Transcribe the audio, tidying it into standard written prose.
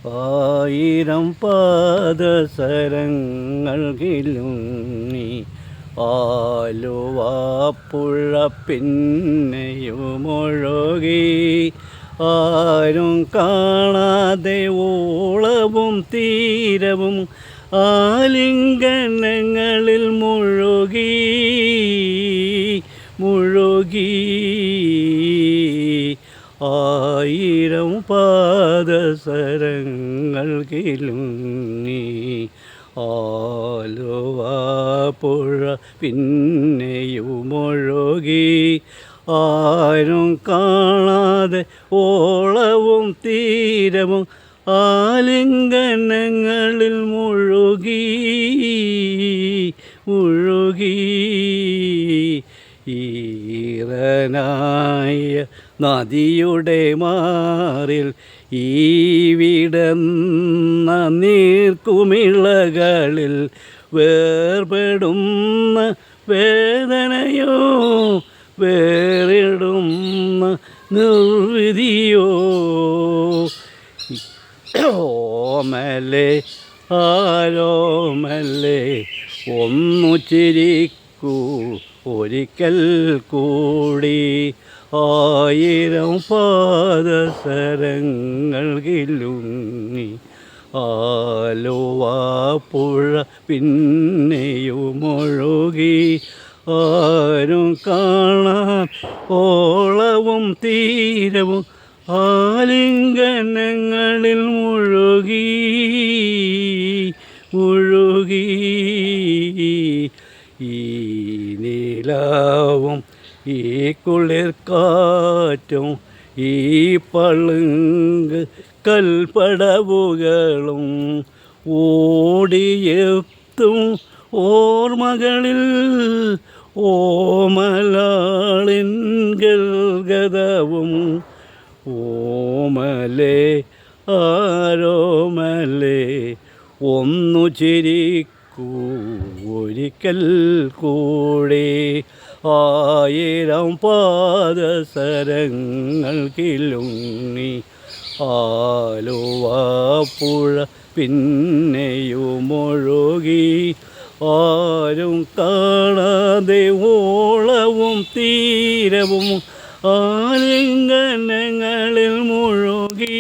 ആയിരം പാദസരങ്ങൾ കിലുങ്ങി ആലുവാപ്പുഴ പിന്നെയുമൊഴുകി ആരും കാണാതെ ഓളവും തീരവും ആലിംഗനങ്ങളിൽ മുഴുകി മുഴുകി ആയിരം പാദസരങ്ങൾ കിലുങ്ങി ആലുവാപ്പുഴ പിന്നെയുമൊഴുകി ആരും കാണാതെ ഓളവും തീരവും ആലിംഗനങ്ങളിൽ മുഴുകി മുഴുകി ഈറനായ നദിയുടെ മാറിൽ ഈ വിടന്ന നീർക്കുമിളകളിൽ വേർപെടുന്ന വേദനയോ വേറിടുന്ന നിർവിധിയോ ഓമലെ ആരോമലെ ഒന്നു ചിരിക്കൂ ഒരിക്കൽ കൂടി ആയിരം പാദസരങ്ങൾ കിലുങ്ങി ആലുവാപ്പുഴ പിന്നെയുമൊഴുകി ആരും കാണാൻ ഓളവും തീരവും ആലിംഗനങ്ങളിൽ മുഴുകി മുഴുകി ഈ നീലാവും ഈ കുളിർ കാറ്റും ഈ പളുങ്ക് കൽപ്പടവുകളും ഓടിയെത്തും ഓർമ്മകളിൽ ഓമലാളിൻ ഗൽഗതവും ഓമലേ ആരോമലേ ഒന്നു ചിരിക്കൂ ഒരിക്കൽ കൂടി ആയിരം പാദസരങ്ങൾ കിലുങ്ങി ആലുവാപ്പുഴ പിന്നെയുമൊഴുകി ആരും കാണാതെ ഓളവും തീരവും ആലിംഗനങ്ങളിൽ മുഴുകി